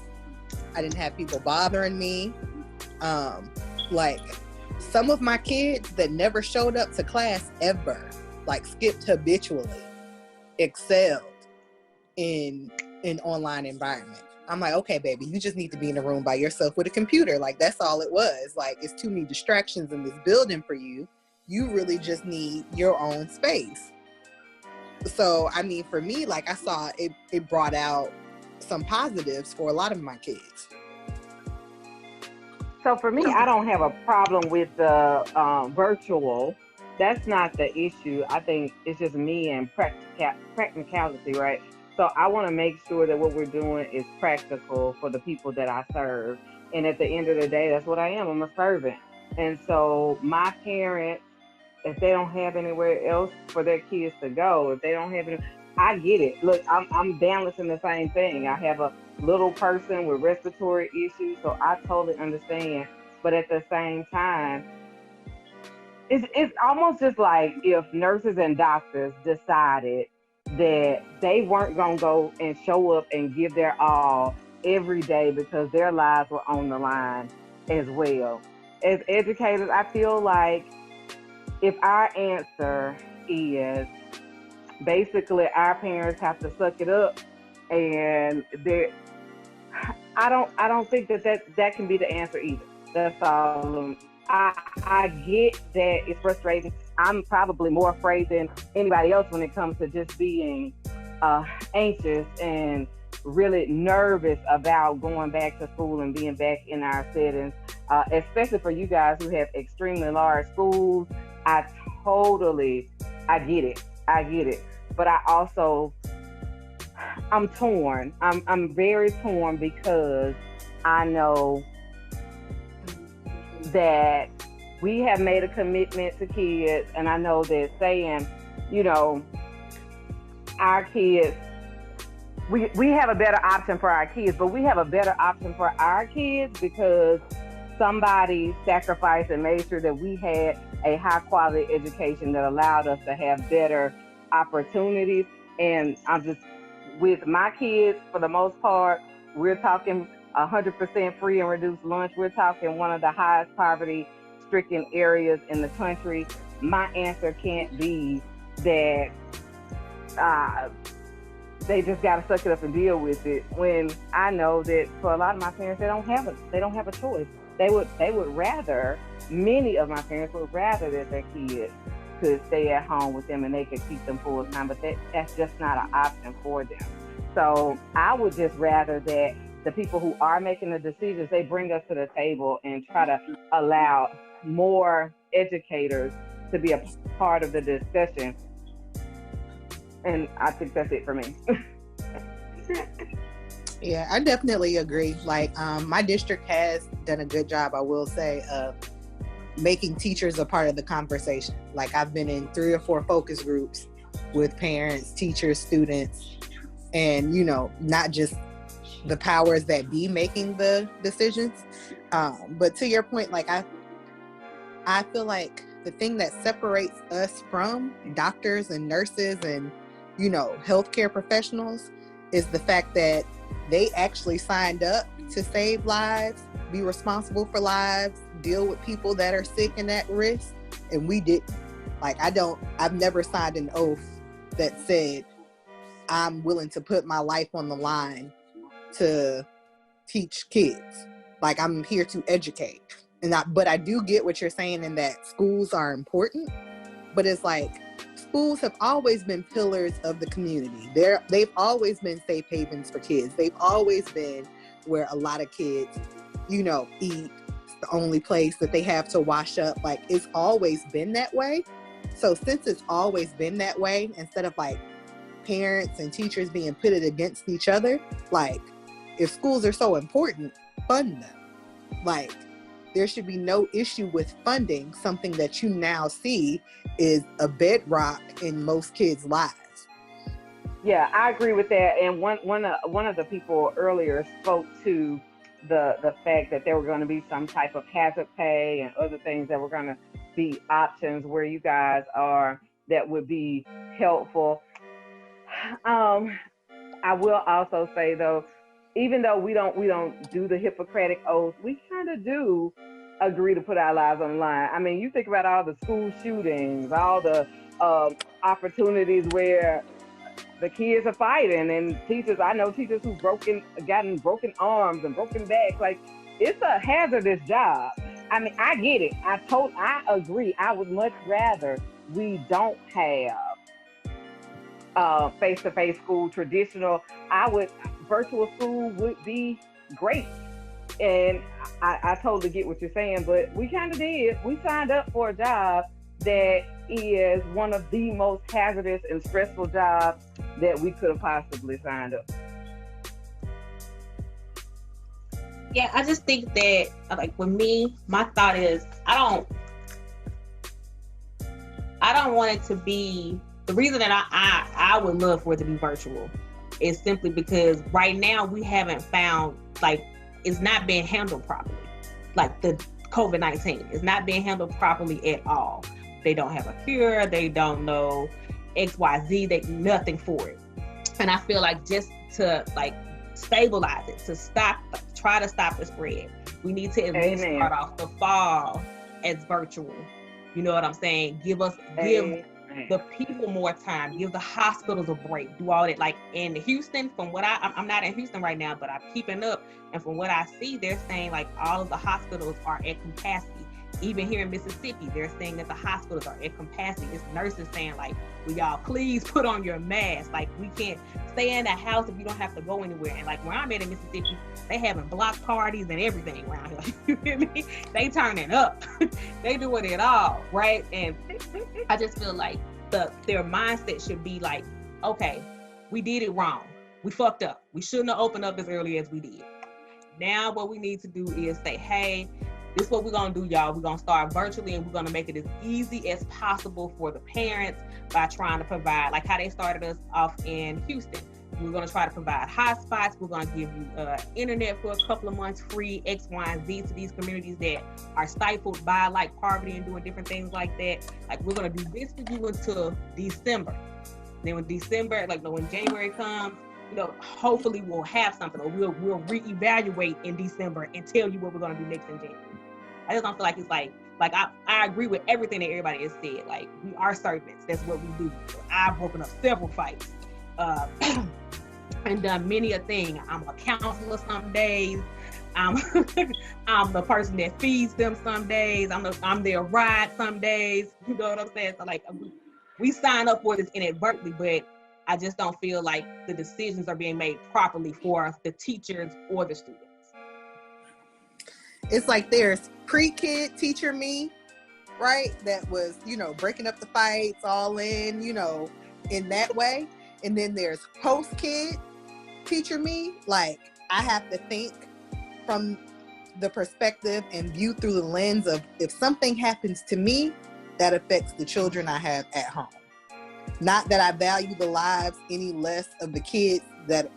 I didn't have people bothering me. Like, some of my kids that never showed up to class ever, like, skipped habitually, excelled in an online environment. I'm like, okay, baby, you just need to be in a room by yourself with a computer. Like, that's all it was. Like, it's too many distractions in this building for you. You really just need your own space. So, I mean, for me, like I saw it brought out some positives for a lot of my kids. So for me, I don't have a problem with the virtual. That's not the issue. I think it's just me and practicality, right? So I want to make sure that what we're doing is practical for the people that I serve. And at the end of the day, that's what I am. I'm a servant. And so my parents, if they don't have anywhere else for their kids to go, if they don't have any, I get it. Look, I'm balancing the same thing. I have a little person with respiratory issues, so I totally understand. But at the same time, it's almost just like if nurses and doctors decided that they weren't gonna go and show up and give their all every day because their lives were on the line as well. As educators, I feel like if our answer is basically our parents have to suck it up and I don't think that can be the answer either. That's all. I get that it's frustrating. I'm probably more afraid than anybody else when it comes to just being anxious and really nervous about going back to school and being back in our settings, especially for you guys who have extremely large schools. I get it. But I'm torn. I'm very torn because I know that we have made a commitment to kids, and I know that saying, our kids, we have a better option for our kids, but we have a better option for our kids because somebody sacrificed and made sure that we had a high quality education that allowed us to have better opportunities. And I'm just, with my kids, for the most part, we're talking 100% free and reduced lunch. We're talking one of the highest poverty-stricken areas in the country. My answer can't be that they just got to suck it up and deal with it. When I know that for a lot of my parents, they don't have a choice. They would rather. Many of my parents would rather that their kids could stay at home with them and they could keep them full time, but that's just not an option for them. So I would just rather that the people who are making the decisions, they bring us to the table and try to allow more educators to be a part of the discussion. And I think that's it for me. Yeah, I definitely agree. Like, my district has done a good job, I will say, of making teachers a part of the conversation. Like, I've been in 3 or 4 focus groups with parents, teachers, students, and, not just the powers that be making the decisions. But to your point, like, I feel like the thing that separates us from doctors and nurses and, healthcare professionals is the fact that they actually signed up to save lives, be responsible for lives, deal with people that are sick and at risk, and we didn't. Like, I've never signed an oath that said I'm willing to put my life on the line to teach kids. Like, I'm here to educate. But I do get what you're saying in that schools are important, but it's like schools have always been pillars of the community. They've always been safe havens for kids. They've always been where a lot of kids, eat. It's the only place that they have to wash up. Like, it's always been that way. So since it's always been that way, instead of like parents and teachers being pitted against each other, like, if schools are so important, fund them. Like, there should be no issue with funding something that you now see is a bedrock in most kids' lives. Yeah, I agree with that. And one of the people earlier spoke to the fact that there were going to be some type of hazard pay and other things that were going to be options where you guys are that would be helpful. I will also say though, even though we don't do the Hippocratic oath, we kind of do agree to put our lives on the line. I mean, you think about all the school shootings, all the opportunities where the kids are fighting, and teachers, I know teachers who've gotten broken arms and broken backs. Like, it's a hazardous job. I mean, I get it. I agree. I would much rather we don't have face-to-face school, traditional. Virtual school would be great. And I totally get what you're saying, but we kind of did. We signed up for a job that is one of the most hazardous and stressful jobs that we could have possibly signed up. Yeah, I just think that, like, with me, my thought is I don't want it to be, the reason that I would love for it to be virtual is simply because right now we haven't found, like, it's not being handled properly. Like the COVID-19 is not being handled properly at all. They don't have a cure. They don't know XYZ. They do nothing for it. And I feel like just to like stabilize it, to try to stop the spread, we need to at least start off the fall as virtual. You know what I'm saying? Give the people more time, give the hospitals a break, do all that. Like in Houston, from what I'm not in Houston right now, but I'm keeping up, and from what I see, they're saying like all of the hospitals are at capacity. Even here in Mississippi, they're saying that the hospitals are at capacity. It's nurses saying like, will y'all please put on your mask? Like, we can't stay in the house if you don't have to go anywhere. And like where I'm at in Mississippi, they having block parties and everything around here. You hear me? They turning up. They doing it all, right? And I just feel like their mindset should be like, okay, we did it wrong. We fucked up. We shouldn't have opened up as early as we did. Now what we need to do is say, hey, this is what we're going to do, y'all. We're going to start virtually, and we're going to make it as easy as possible for the parents by trying to provide, like how they started us off in Houston. We're going to try to provide hotspots. We're going to give you internet for a couple of months free, X, Y, and Z to these communities that are stifled by like poverty and doing different things like that. Like, we're going to do this for you until December. Then when December, like when January comes, you know, hopefully we'll have something, or we'll reevaluate in December and tell you what we're going to do next in January. I just don't feel like it's like I agree with everything that everybody has said. Like, we are servants. That's what we do. I've broken up several fights and done many a thing. I'm a counselor some days. I'm the person that feeds them some days. I'm their ride some days. You know what I'm saying? So like, we sign up for this inadvertently, but I just don't feel like the decisions are being made properly for the teachers or the students. It's like there's pre-kid teacher me, right? That was, you know, breaking up the fights all in, you know, in that way. And then there's post-kid teacher me. Like, I have to think from the perspective and view through the lens of, if something happens to me, that affects the children I have at home. Not that I value the lives any less of the kids that,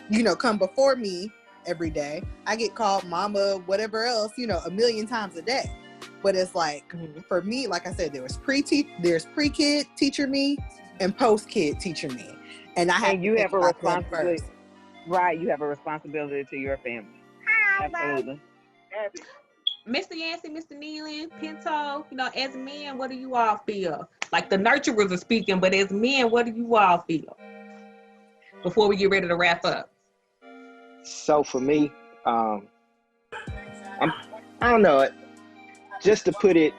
you know, come before me every day. I get called mama, whatever else, you know, a million times a day. But it's like, for me, like I said, there's pre-kid teacher me and post-kid teacher me. And I have you have a responsibility. Right, you have a responsibility to your family. Absolutely. Mr. Yancey, Mr. Nealon, Pinto, you know, as men, what do you all feel? Like, the nurturers are speaking, but as men, what do you all feel? Before we get ready to wrap up. So for me, I don't know, just to put it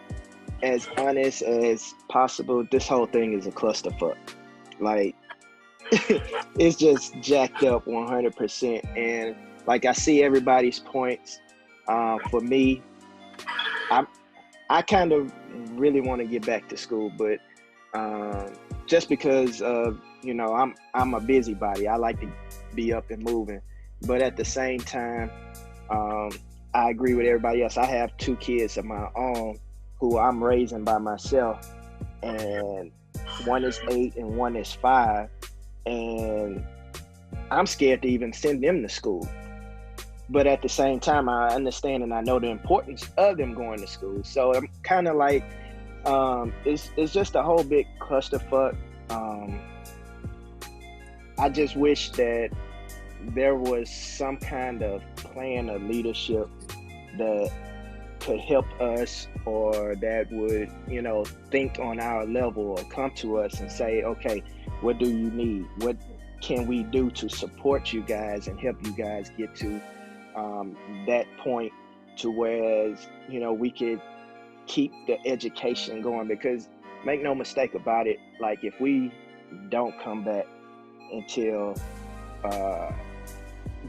as honest as possible, this whole thing is a clusterfuck. Like, it's just jacked up 100%. And like, I see everybody's points. For me, I kind of really want to get back to school, but just because you know, I'm a busybody. I like to be up and moving, but at the same time, I agree with everybody else. I have 2 kids of my own who I'm raising by myself, and one is 8 and one is 5, and I'm scared to even send them to school. But at the same time, I understand and I know the importance of them going to school. So I'm kind of like, it's just a whole big clusterfuck. I just wish that there was some kind of plan of leadership that could help us, or that would, you know, think on our level or come to us and say, okay, what do you need? What can we do to support you guys and help you guys get to that point, to whereas, you know, we could keep the education going? Because make no mistake about it, like, if we don't come back until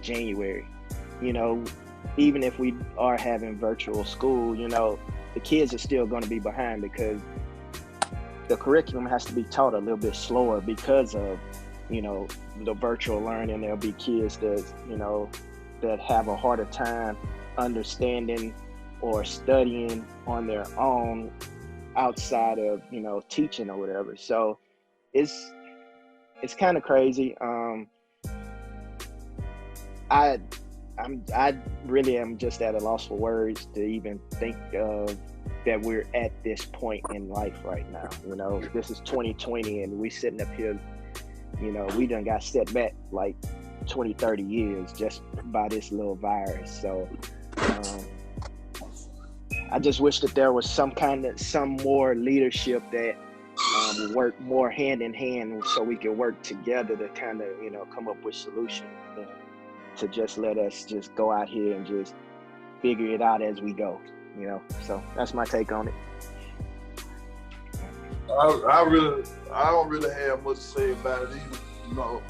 January. You know, even if we are having virtual school, you know, the kids are still going to be behind because the curriculum has to be taught a little bit slower because of, you know, the virtual learning. There'll be kids that, you know, that have a harder time understanding or studying on their own outside of, you know, teaching or whatever. So it's kind of crazy. I really am just at a loss for words to even think of that we're at this point in life right now. You know, this is 2020 and we sitting up here, you know, we done got set back like 20, 30 years just by this little virus. So I just wish that there was some more leadership that work more hand in hand so we can work together to kind of, you know, come up with solutions, to just let us just go out here and just figure it out as we go, you know. So that's my take on it. I don't really have much to say about it either. You know,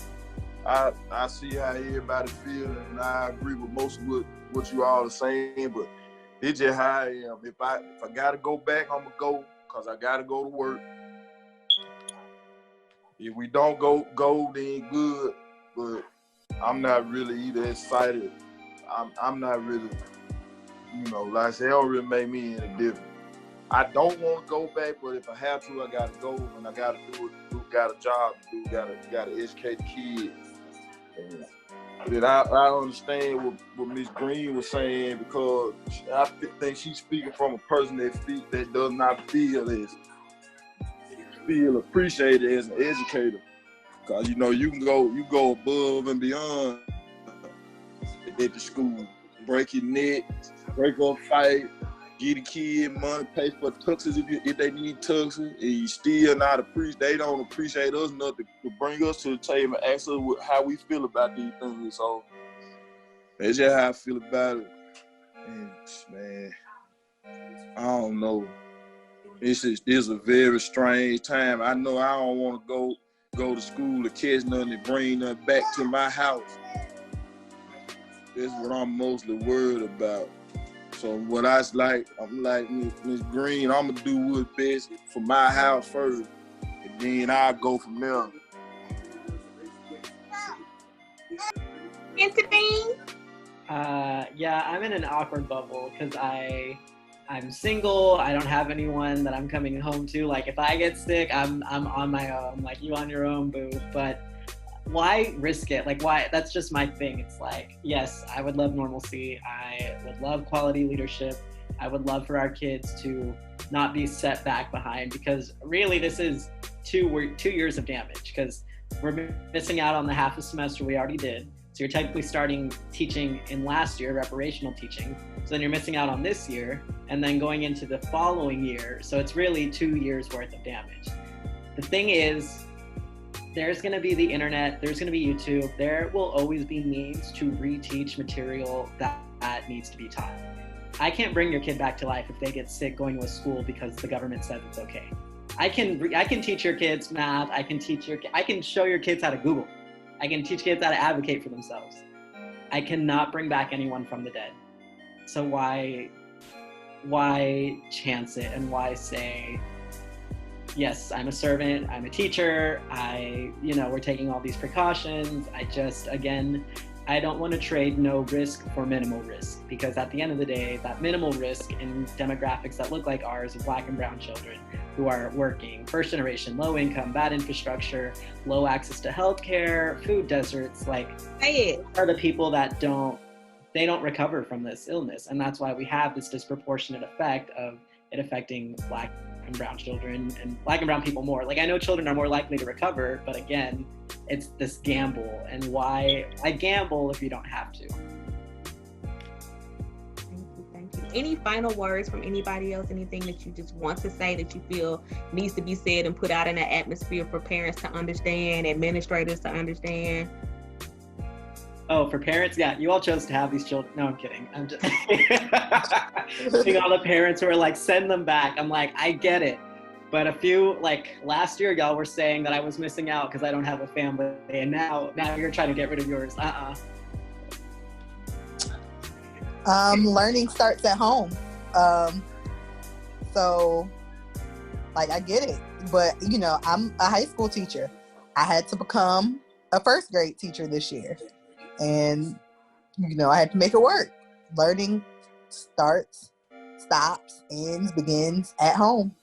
I see how everybody feels, and I agree with most of what you all are saying, but it's just how I am. If I gotta go back, I'm gonna go, because I gotta go to work. If we don't go then good, but I'm not really either excited. I'm not really, you know, like I said, it don't really make me any different. I don't want to go back, but if I have to, I gotta go, and I gotta do it. Got a job to do. Gotta educate the kids. And I understand what Ms. Green was saying, because I think she's speaking from a person that does not feel appreciated as an educator. Because, you know, you go above and beyond at the school. Break your neck, break up fight, get a kid money, pay for tuxes if they need tuxes, and you still not appreciate. They don't appreciate us enough to bring us to the table and ask us how we feel about these things. So that's just how I feel about it. And man, I don't know. It's a very strange time. I know I don't want to go to school to catch nothing and bring nothing back to my house. That's what I'm mostly worried about. So what I'm like Ms. Green, I'm gonna do what's best for my house first, and then I'll go from there. Anthony? Yeah, I'm in an awkward bubble because I'm single. I don't have anyone that I'm coming home to. Like, if I get sick, I'm on my own. Like, you on your own, boo. But why risk it? Like, why? That's just my thing. It's like, yes, I would love normalcy. I would love quality leadership. I would love for our kids to not be set back behind, because really this is 2 years of damage, because we're missing out on the half a semester we already did. So you're technically starting teaching in last year, reparational teaching. So then you're missing out on this year and then going into the following year. So it's really 2 years worth of damage. The thing is, there's going to be the internet, there's going to be YouTube, there will always be means to reteach material that needs to be taught. I can't bring your kid back to life if they get sick going to a school because the government says it's okay. I can teach your kids math, I can show your kids how to Google. I can teach kids how to advocate for themselves. I cannot bring back anyone from the dead. So why chance it, and why say, yes, I'm a servant, I'm a teacher, we're taking all these precautions. I don't want to trade no risk for minimal risk, because at the end of the day, that minimal risk in demographics that look like ours of Black and brown children who are working, first generation, low income, bad infrastructure, low access to healthcare, food deserts, are the people that don't recover from this illness. And that's why we have this disproportionate effect of it affecting Black and brown children, and Black and brown people more. Like, I know children are more likely to recover, but again, it's this gamble. And why gamble if you don't have to? Thank you. Any final words from anybody else? Anything that you just want to say that you feel needs to be said and put out in the atmosphere for parents to understand, administrators to understand? Oh, for parents, yeah, you all chose to have these children. No, I'm kidding. I'm just seeing all the parents who are like, send them back. I'm like, I get it. But a few, like last year, y'all were saying that I was missing out because I don't have a family, and now you're trying to get rid of yours. Learning starts at home. So, like, I get it, but you know, I'm a high school teacher. I had to become a first grade teacher this year, and you know, I had to make it work. Learning starts, stops, ends, begins at home.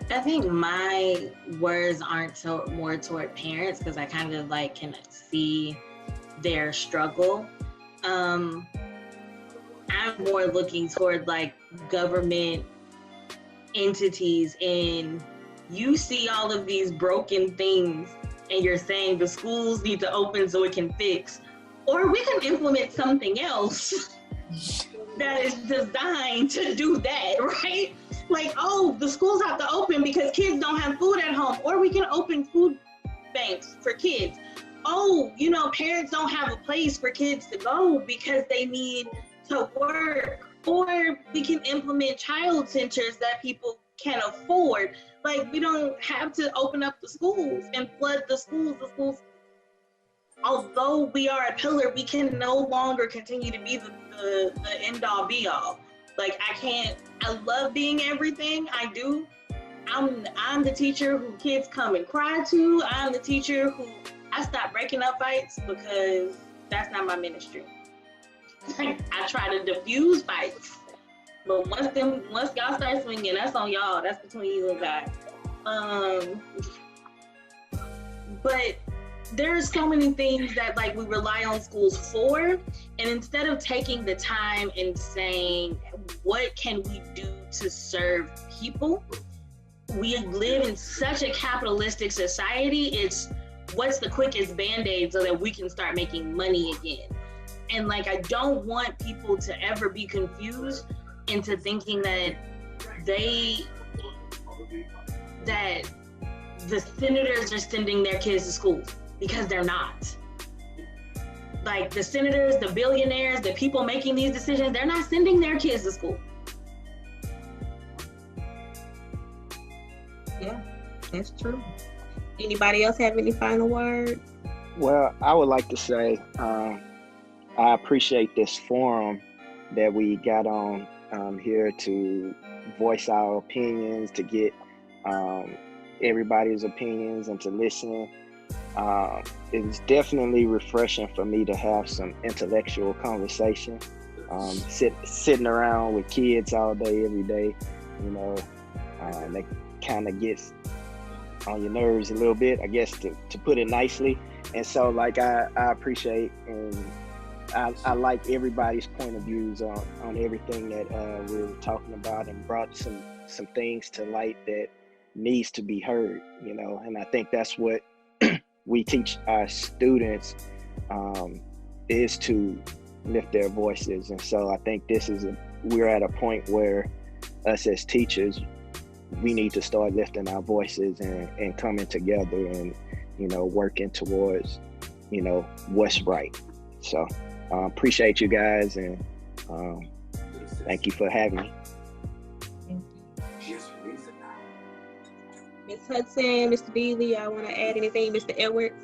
I think my words aren't more toward parents because I kind of like can see their struggle. I'm more looking toward like government entities, and you see all of these broken things and you're saying the schools need to open so it can fix, or we can implement something else that is designed to do that, right? Like, oh, the schools have to open because kids don't have food at home, or we can open food banks for kids. Oh, you know, parents don't have a place for kids to go because they need to work, or we can implement child centers that people can afford. Like, we don't have to open up the schools and flood the schools. The schools, although we are a pillar, we can no longer continue to be the end all be all. Like, I love being everything, I do. I'm the teacher who kids come and cry to. I'm the teacher who, I stopped breaking up fights because that's not my ministry. Like, I try to diffuse fights, but once y'all start swinging, that's on y'all. That's between you and God. But there's so many things that like we rely on schools for, and instead of taking the time and saying, what can we do to serve people? We live in such a capitalistic society. It's what's the quickest Band-Aid so that we can start making money again. And like, I don't want people to ever be confused into thinking that the senators are sending their kids to school, because they're not. Like, the senators, the billionaires, the people making these decisions, they're not sending their kids to school. Yeah, that's true. Anybody else have any final words? Well, I would like to say I appreciate this forum that we got on here to voice our opinions, to get everybody's opinions and to listen. It's definitely refreshing for me to have some intellectual conversation. Sitting around with kids all day, every day, you know, that kind of gets on your nerves a little bit, I guess, to put it nicely. And so, like, I appreciate and I like everybody's point of views on everything that we were talking about, and brought some things to light that needs to be heard, you know. And I think that's what we teach our students, is to lift their voices. And so I think we're at a point where us as teachers, we need to start lifting our voices and coming together and, you know, working towards, you know, what's right. So appreciate you guys, and thank you for having me. Ms. Hudson, Mr. Beasley, I want to add anything, Mr. Edwards?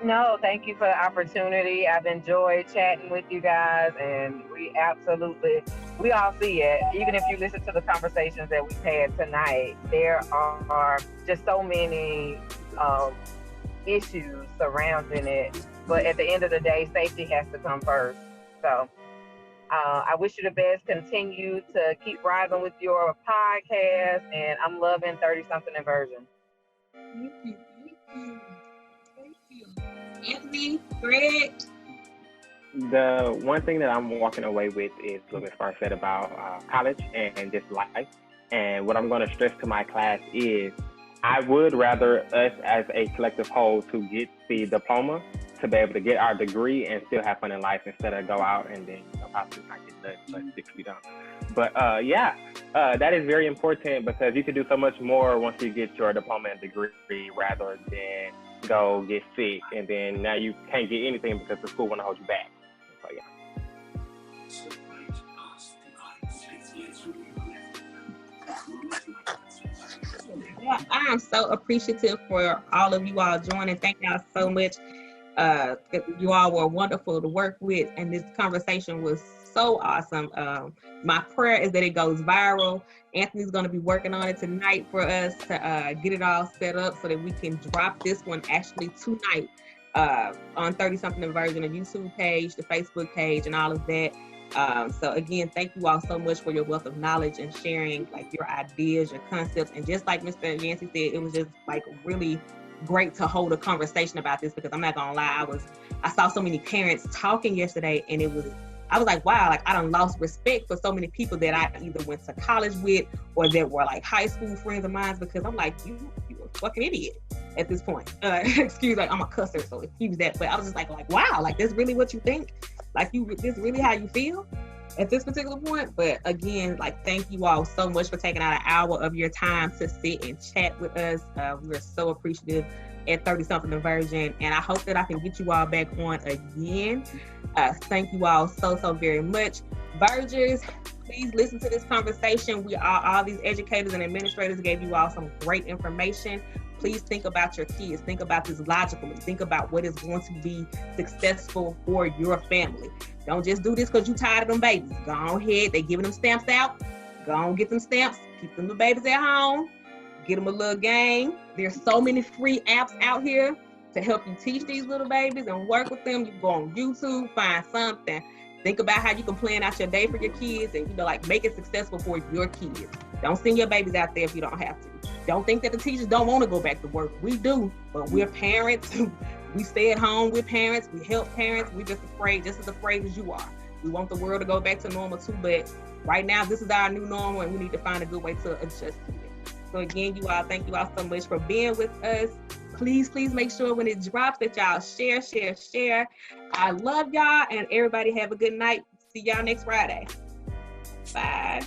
No, thank you for the opportunity. I've enjoyed chatting with you guys, and we all see it. Even if you listen to the conversations that we've had tonight, there are just so many issues surrounding it. But at the end of the day, safety has to come first. So I wish you the best. Continue to keep rising with your podcast, and I'm loving 30-something Verging. Thank you. Anthony, Greg? The one thing that I'm walking away with is what Ms. Farr said about college and just life. And what I'm going to stress to my class is I would rather us as a collective whole to get the diploma, to be able to get our degree and still have fun in life, instead of go out and then, you know, possibly not get done, but 6 feet on. But that is very important, because you can do so much more once you get your diploma and degree, rather than go get sick and then now you can't get anything because the school want to hold you back. So yeah. I am so appreciative for all of you all joining. Thank y'all so much. You all were wonderful to work with, and this conversation was so awesome. My prayer is that it goes viral. Anthony's going to be working on it tonight for us to get it all set up so that we can drop this one actually tonight on 30-something Verging, the YouTube page, the Facebook page, and all of that. So again, thank you all so much for your wealth of knowledge and sharing like your ideas, your concepts, and just like Mr. Yancey said, it was just like really great to hold a conversation about this, because I'm not gonna lie, I saw so many parents talking yesterday, and I was like, wow, like I done lost respect for so many people that I either went to college with or that were like high school friends of mine, because I'm like, you a fucking idiot at this point. Excuse, like I'm a cusser, so excuse that, but I was just like wow, like that's really what you think? Like this really how you feel at this particular point? But again, like thank you all so much for taking out an hour of your time to sit and chat with us. We're so appreciative at 30-something Verging, and I hope that I can get you all back on again. Thank you all so very much. Vergers, please listen to this conversation. All these educators and administrators gave you all some great information. Please think about your kids. Think about this logically. Think about what is going to be successful for your family. Don't just do this because you're tired of them babies. Go on ahead. They giving them stamps out. Go on, get them stamps. Keep them the babies at home. Get them a little game. There's so many free apps out here to help you teach these little babies and work with them. You go on YouTube, find something. Think about how you can plan out your day for your kids and, like make it successful for your kids. Don't send your babies out there if you don't have to. Don't think that the teachers don't want to go back to work. We do, but we're parents. We stay at home. We're parents. We help parents. We're just as afraid as you are. We want the world to go back to normal too, but right now this is our new normal, and we need to find a good way to adjust to it. So again, you all, thank you all so much for being with us. Please make sure when it drops that y'all share. I love y'all, and everybody have a good night. See y'all next Friday. Bye.